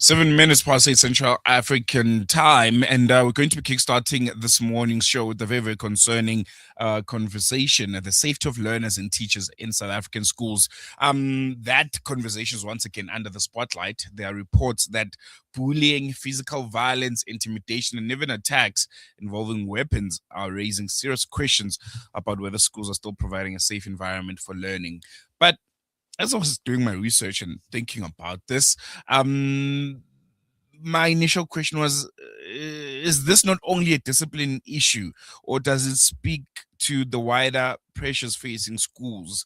7 minutes past 8 Central African time, and we're going to be kickstarting this morning's show with a very, very concerning conversation: the safety of learners and teachers in South African schools. That conversation is once again under the spotlight. There are reports that bullying, physical violence, intimidation, and even attacks involving weapons are raising serious questions about whether schools are still providing a safe environment for learning. But as I was doing my research and thinking about this, my initial question was, is this not only a discipline issue, or does it speak to the wider pressures facing schools?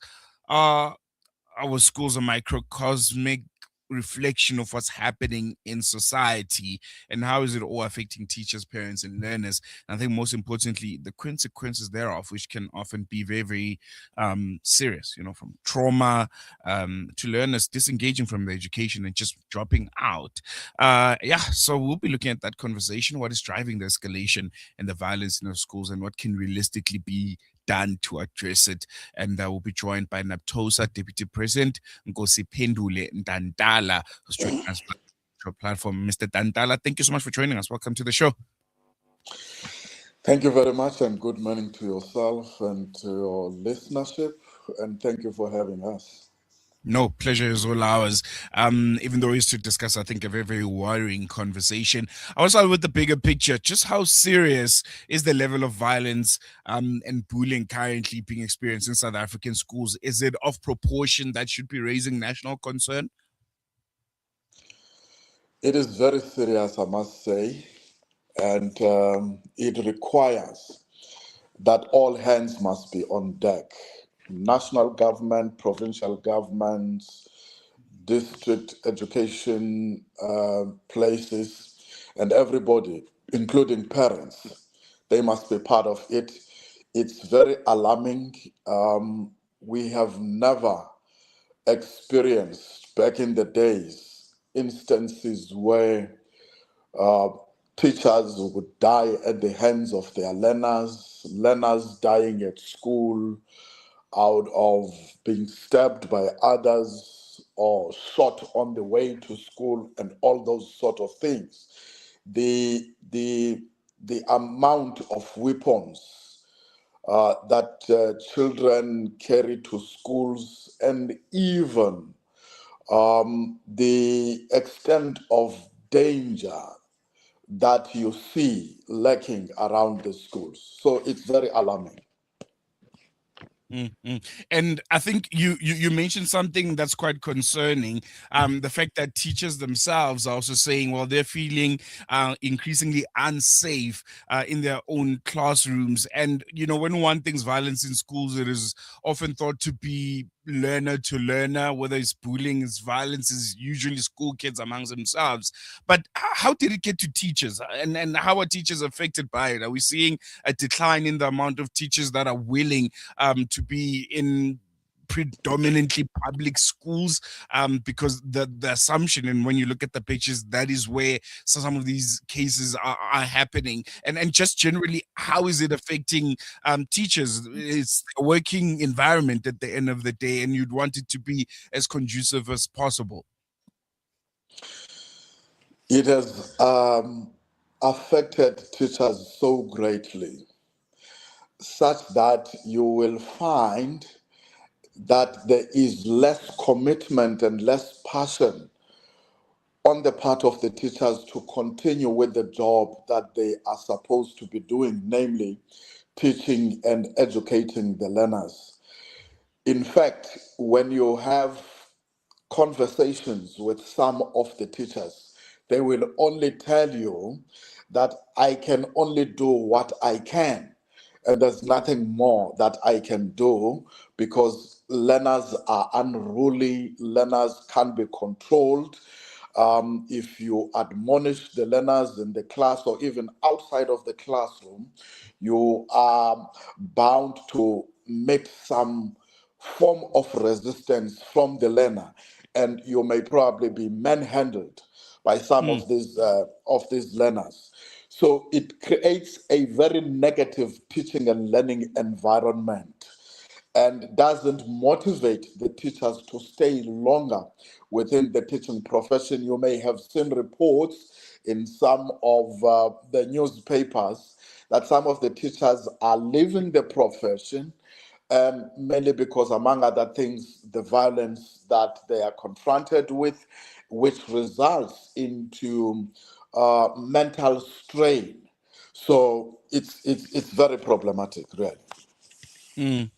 Are our schools a microcosmic reflection of what's happening in society, and how is it all affecting teachers, parents, and learners? And I think most importantly, the consequences thereof, which can often be very, very serious, from trauma to learners disengaging from the education and just dropping out. So we'll be looking at that conversation: what is driving the escalation and the violence in our schools, and what can realistically be done to address it. And we'll be joined by NAPTOSA Deputy President Nkosiphendule Ntantala, who's joining us on our platform. Mr. Ntantala, thank you so much for joining us. Welcome to the show. Thank you very much, and good morning to yourself and to your listenership, and thank you for having us. No, pleasure is all ours. Even though it's to discuss, I think, a very, very worrying conversation. I want to start with the bigger picture. Just how serious is the level of violence and bullying currently being experienced in South African schools? Is it of proportion that should be raising national concern? It is very serious, I must say, and it requires that all hands must be on deck. National government, provincial governments, district education places, and everybody, including parents, they must be part of it. It's very alarming. We have never experienced back in the days instances where teachers would die at the hands of their learners dying at school out of being stabbed by others or shot on the way to school, and all those sort of things. The amount of weapons that children carry to schools, and even the extent of danger that you see lurking around the schools. So it's very alarming. Mm-hmm. And I think you mentioned something that's quite concerning. The fact that teachers themselves are also saying, well, they're feeling increasingly unsafe in their own classrooms. And, when one thinks violence in schools, it is often thought to be learner to learner, whether it's bullying, it's violence, is usually school kids amongst themselves. But how did it get to teachers, and how are teachers affected by it? Are we seeing a decline in the amount of teachers that are willing to be in predominantly public schools, because the assumption, and when you look at the pictures, that is where some of these cases are happening? And just generally, how is it affecting teachers? It's a working environment at the end of the day, and you'd want it to be as conducive as possible. It has affected teachers so greatly, such that you will find that there is less commitment and less passion on the part of the teachers to continue with the job that they are supposed to be doing, namely teaching and educating the learners. In fact, when you have conversations with some of the teachers, they will only tell you that I can only do what I can. And there's nothing more that I can do, because learners are unruly, learners can't be controlled. If you admonish the learners in the class or even outside of the classroom, you are bound to meet some form of resistance from the learner, and you may probably be manhandled by some of these learners. So it creates a very negative teaching and learning environment. and doesn't motivate the teachers to stay longer within the teaching profession. You may have seen reports in some of the newspapers that some of the teachers are leaving the profession, mainly because, among other things, the violence that they are confronted with, which results into mental strain. So it's very problematic, really. You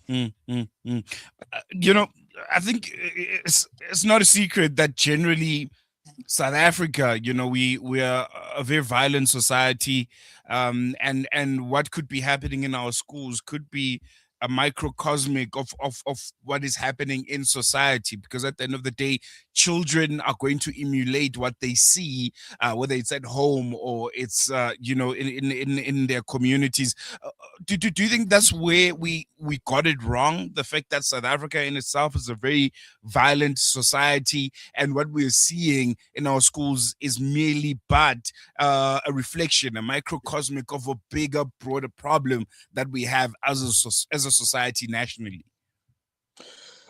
know, I think it's not a secret that generally South Africa, you know, we are a very violent society, and what could be happening in our schools could be a microcosmic of what is happening in society. Because at the end of the day, children are going to emulate what they see, whether it's at home or it's in their communities. Do you think that's where we got it wrong? The fact that South Africa in itself is a very violent society, and what we're seeing in our schools is merely but a reflection, a microcosmic of a bigger, broader problem that we have as a society nationally.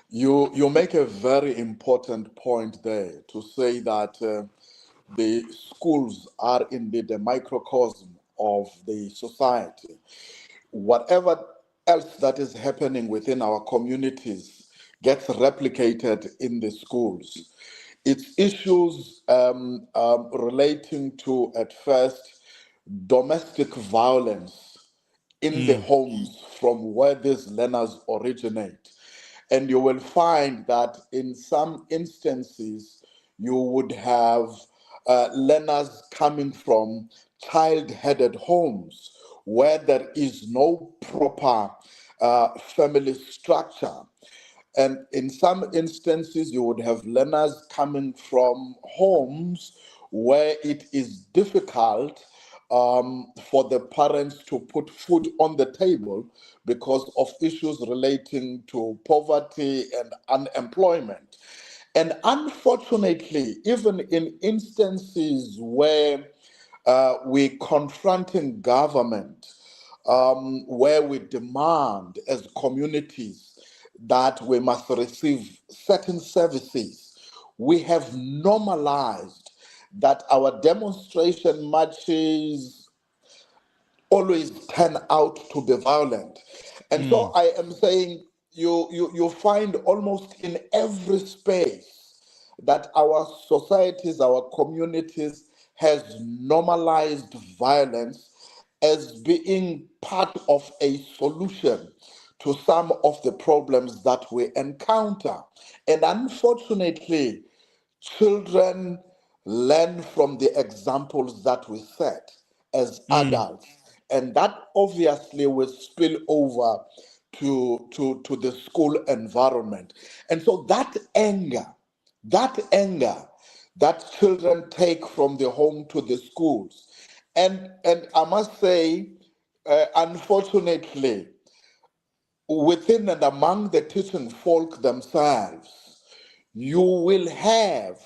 You make a very important point there to say that the schools are indeed a microcosm of the society. Whatever else that is happening within our communities gets replicated in the schools. It's issues relating to, at first, domestic violence in the homes from where these learners originate. And you will find that in some instances, you would have learners coming from child-headed homes where there is no proper family structure. And in some instances, you would have learners coming from homes where it is difficult for the parents to put food on the table because of issues relating to poverty and unemployment. And unfortunately, even in instances where we're confronting government, where we demand as communities that we must receive certain services, we have normalized that our demonstration marches always turn out to be violent. And so I am saying you find almost in every space that our societies, our communities has normalized violence as being part of a solution to some of the problems that we encounter. And unfortunately, children learn from the examples that we set as adults. And that obviously will spill over to the school environment. And so that anger that children take from the home to the schools. And I must say, unfortunately, within and among the teaching folk themselves, you will have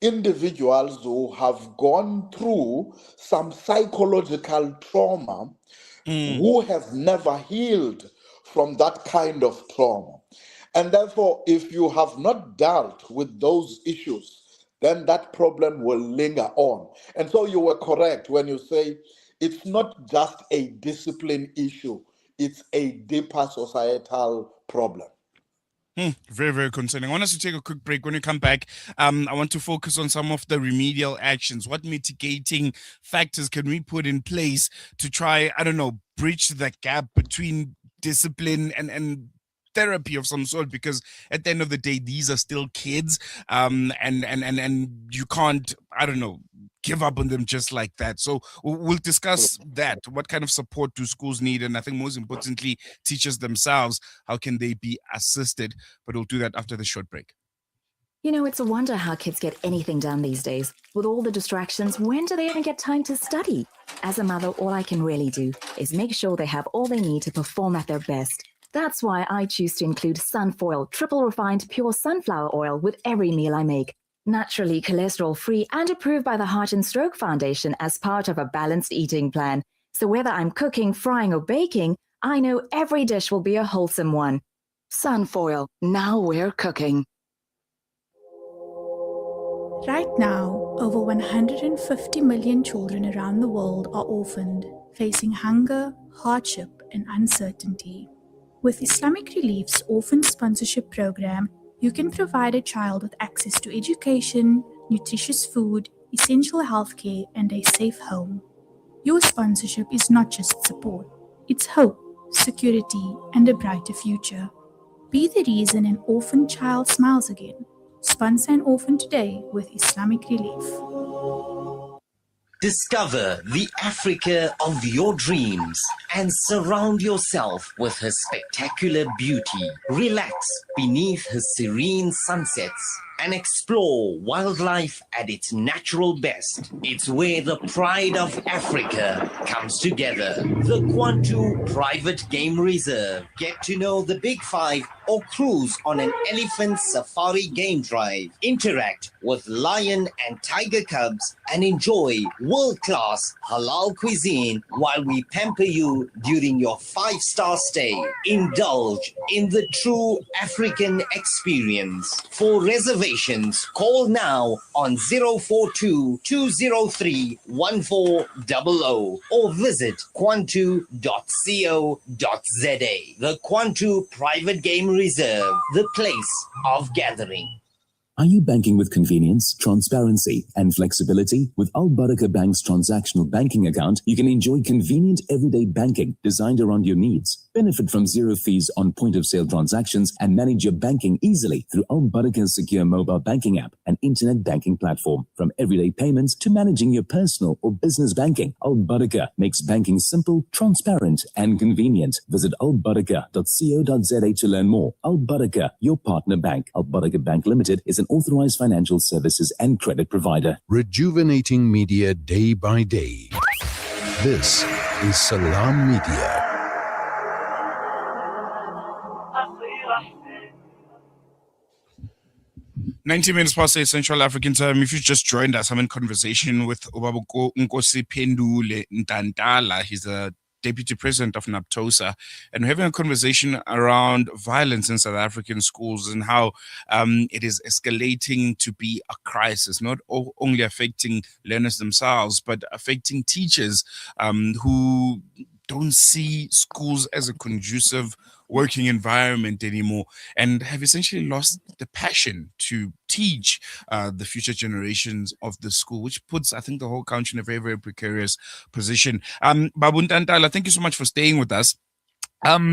individuals who have gone through some psychological trauma who have never healed from that kind of trauma. And therefore, if you have not dealt with those issues, then that problem will linger on. And so you were correct when you say it's not just a discipline issue, it's a deeper societal problem. Very, very concerning. I want us to take a quick break. When we come back, I want to focus on some of the remedial actions. What mitigating factors can we put in place to try, I don't know, bridge the gap between discipline and therapy of some sort? Because at the end of the day, these are still kids, and you can't, I don't know, give up on them just like that. So we'll discuss that. What kind of support do schools need? And I think most importantly, teachers themselves, how can they be assisted? But we'll do that after the short break. You know, it's a wonder how kids get anything done these days. With all the distractions, when do they even get time to study? As a mother, all I can really do is make sure they have all they need to perform at their best. That's why I choose to include Sunfoil, triple refined pure sunflower oil with every meal I make. Naturally cholesterol-free and approved by the Heart and Stroke Foundation as part of a balanced eating plan. So whether I'm cooking, frying or baking, I know every dish will be a wholesome one. Sunfoil, now we're cooking. Right now, over 150 million children around the world are orphaned, facing hunger, hardship, and uncertainty. With Islamic Relief's Orphan Sponsorship Program, you can provide a child with access to education, nutritious food, essential healthcare, and a safe home. Your sponsorship is not just support, it's hope, security, and a brighter future. Be the reason an orphan child smiles again. Sponsor an orphan today with Islamic Relief. Discover the Africa of your dreams and surround yourself with her spectacular beauty. Relax beneath her serene sunsets and explore wildlife at its natural best. It's where the pride of Africa comes together. The Kwantu Private Game Reserve. Get to know the Big Five or cruise on an elephant safari game drive. Interact with lion and tiger cubs and enjoy world-class halal cuisine while we pamper you during your 5-star stay. Indulge in the true African experience. For reservations, call now on 042 203 1400 or visit kwantu.co.za. The Kwantu Private Game Reserve, the place of gathering. Are you banking with convenience, transparency, and flexibility? With Al Barakah Bank's transactional banking account, you can enjoy convenient everyday banking designed around your needs. Benefit from zero fees on point-of-sale transactions and manage your banking easily through Al Barakah's secure mobile banking app and internet banking platform. From everyday payments to managing your personal or business banking, Al Barakah makes banking simple, transparent, and convenient. Visit albarakah.co.za to learn more. Al Barakah, your partner bank. Al Barakah Bank Limited is an authorized financial services and credit provider. Rejuvenating media day by day. This is Salam Media. 90 minutes past 8 Central African time. If you just joined us, I'm in conversation with Nkosiphendule Ntantala. He's the Deputy President of NAPTOSA, and we're having a conversation around violence in South African schools and how it is escalating to be a crisis, not only affecting learners themselves, but affecting teachers who don't see schools as a conducive working environment anymore and have essentially lost the passion to teach the future generations of the school, which puts, I think, the whole country in a very, very precarious position. Babu Ntantala, thank you so much for staying with us.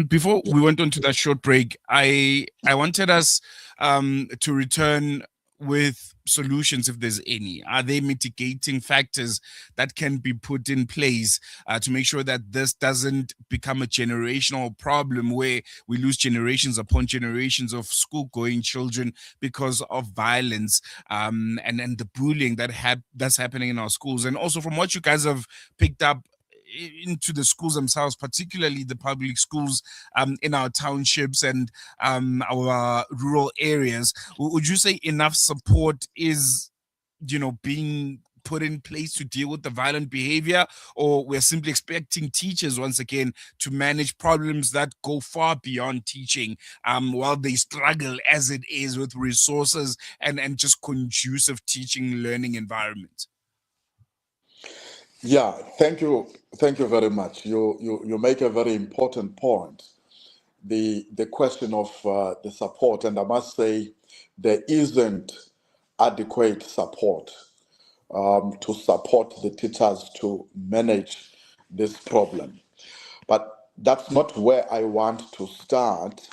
Before we went on to that short break, I wanted us to return with solutions, if there's any. Are there mitigating factors that can be put in place to make sure that this doesn't become a generational problem where we lose generations upon generations of school-going children because of violence and the bullying that's happening in our schools? And also, from what you guys have picked up into the schools themselves, particularly the public schools in our townships and our rural areas, would you say enough support is, being put in place to deal with the violent behavior, or we're simply expecting teachers once again to manage problems that go far beyond teaching while they struggle as it is with resources and just conducive teaching learning environments? Yeah, thank you very much. You make a very important point. The question of the support, and I must say there isn't adequate support to support the teachers to manage this problem. But that's not where I want to start.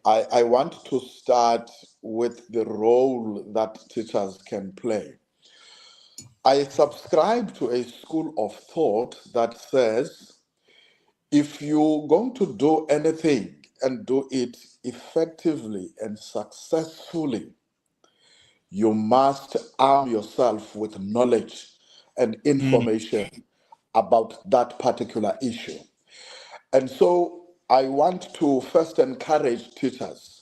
I want to start with the role that teachers can play. I subscribe to a school of thought that says if you're going to do anything and do it effectively and successfully, you must arm yourself with knowledge and information about that particular issue. And so I want to first encourage teachers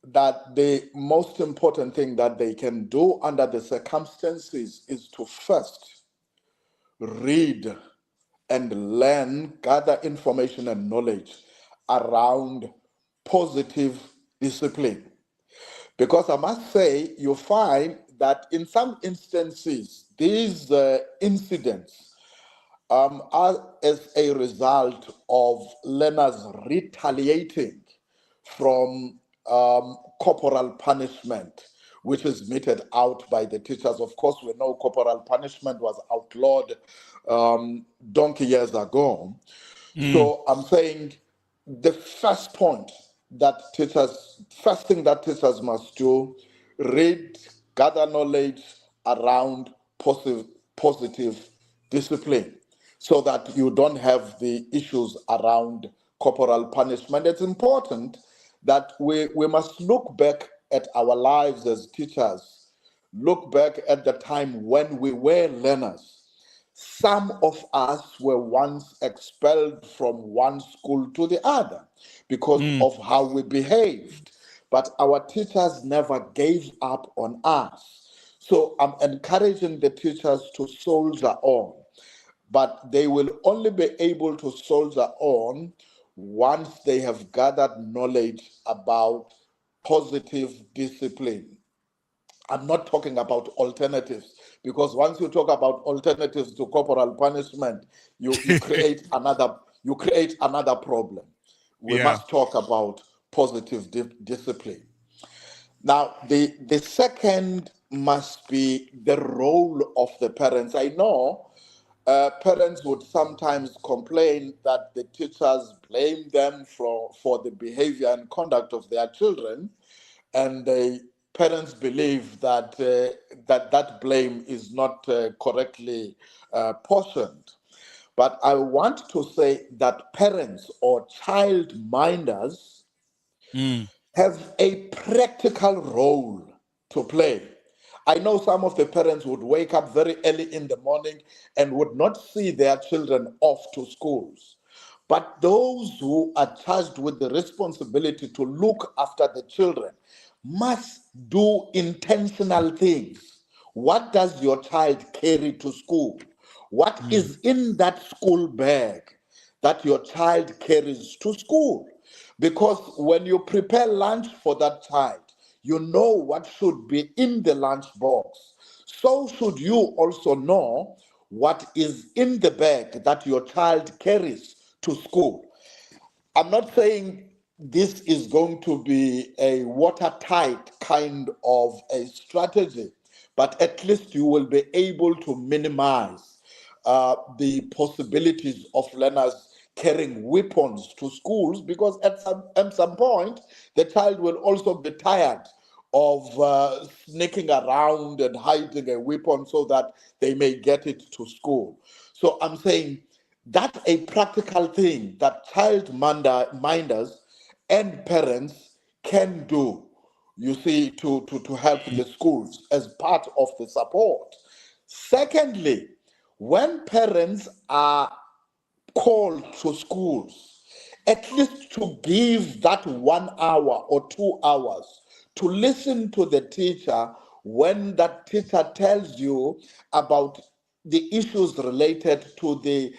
that the most important thing that they can do under the circumstances is to first read and learn, gather information and knowledge around positive discipline. Because I must say, you find that in some instances, these incidents are as a result of learners retaliating from corporal punishment, which is meted out by the teachers. Of course, we know corporal punishment was outlawed donkey years ago. So I'm saying the first thing that teachers must do, read, gather knowledge around positive discipline, so that you don't have the issues around corporal punishment. It's important that we must look back at our lives as teachers, look back at the time when we were learners. Some of us were once expelled from one school to the other because of how we behaved, but our teachers never gave up on us. So I'm encouraging the teachers to soldier on, but they will only be able to soldier on once they have gathered knowledge about positive discipline. I'm not talking about alternatives, because once you talk about alternatives to corporal punishment, you create another problem. We must talk about positive discipline. Now, the second must be the role of the parents. I know parents would sometimes complain that the teachers blame them for the behavior and conduct of their children, and the parents believe that that blame is not correctly portioned. But I want to say that parents or child minders have a practical role to play. I know some of the parents would wake up very early in the morning and would not see their children off to schools. But those who are charged with the responsibility to look after the children must do intentional things. What does your child carry to school? What is in that school bag that your child carries to school? Because when you prepare lunch for that child, you know what should be in the lunch box. So should you also know what is in the bag that your child carries to school. I'm not saying this is going to be a watertight kind of a strategy, but at least you will be able to minimize the possibilities of learners carrying weapons to schools, because at some point, the child will also be tired of sneaking around and hiding a weapon so that they may get it to school. So I'm saying that's a practical thing that child minders and parents can do, you see, to help the schools as part of the support. Secondly, when parents are called to schools, at least to give that 1 hour or 2 hours to listen to the teacher when that teacher tells you about the issues related to the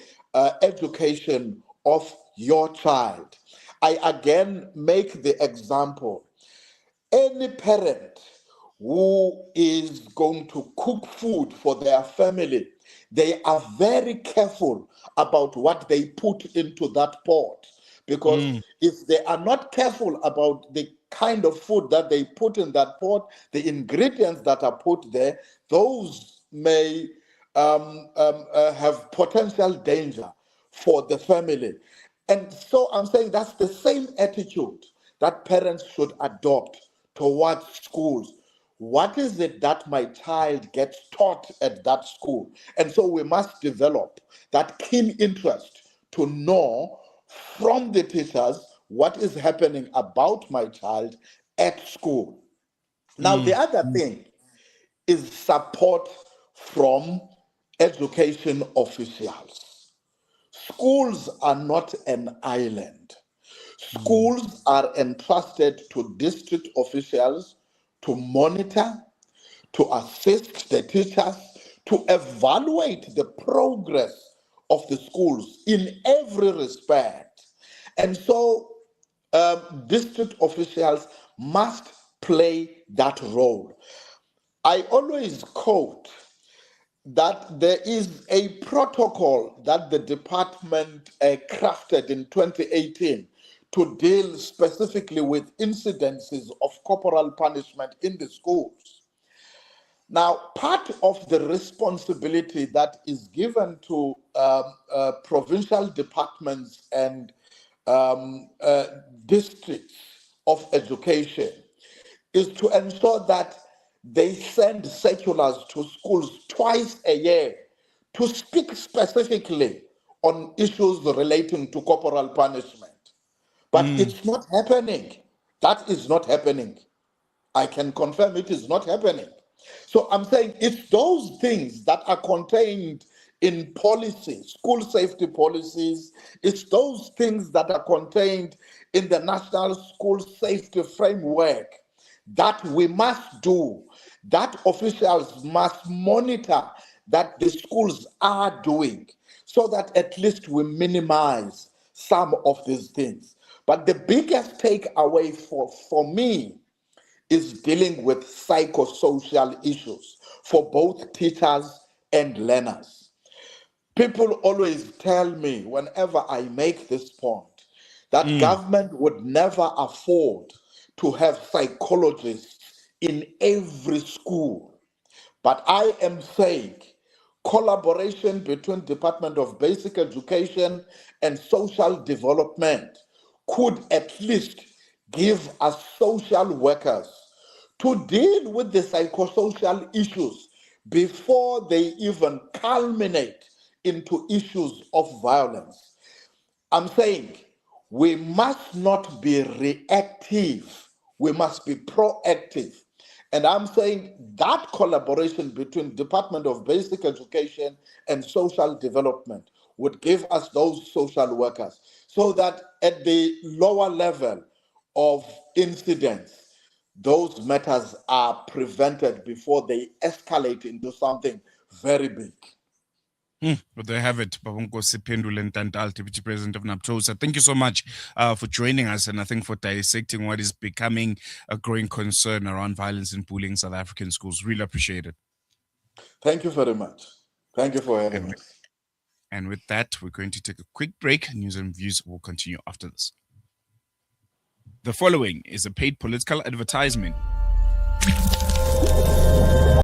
education of your child. I again make the example. Any parent who is going to cook food for their family, they are very careful about what they put into that pot. Because if they are not careful about the kind of food that they put in that pot, the ingredients that are put there, those may have potential danger for the family. And so I'm saying that's the same attitude that parents should adopt towards schools. What is it that my child gets taught at that school? And so we must develop that keen interest to know from the teachers what is happening about my child at school. Now, the other thing is support from education officials. Schools are not an island. Schools are entrusted to district officials to monitor, to assist the teachers, to evaluate the progress of the schools in every respect. And so district officials must play that role. I always quote that there is a protocol that the department crafted in 2018 to deal specifically with incidences of corporal punishment in the schools. Now, part of the responsibility that is given to provincial departments and districts of education is to ensure that they send circulars to schools twice a year to speak specifically on issues relating to corporal punishment. But it's not happening. That is not happening. I can confirm it is not happening. So I'm saying it's those things that are contained in policy, school safety policies. It's those things that are contained in the National School Safety Framework that we must do, that officials must monitor that the schools are doing, so that at least we minimize some of these things. But the biggest takeaway for me is dealing with psychosocial issues for both teachers and learners. People always tell me, whenever I make this point, that government would never afford to have psychologists in every school. But I am saying collaboration between Department of Basic Education and Social Development could at least give us social workers to deal with the psychosocial issues before they even culminate into issues of violence. I'm saying we must not be reactive, we must be proactive. And I'm saying that collaboration between Department of Basic Education and Social Development would give us those social workers, so that at the lower level of incidents, those matters are prevented before they escalate into something very big. But there have it, Nkosiphendule Ntantala, Deputy President of NAPTOSA. Thank you so much for joining us, and I think for dissecting what is becoming a growing concern around violence and bullying in South African schools. Really appreciate it. Thank you very much. Thank you for having us. And with that, we're going to take a quick break. News and views will continue after this. The following is a paid political advertisement.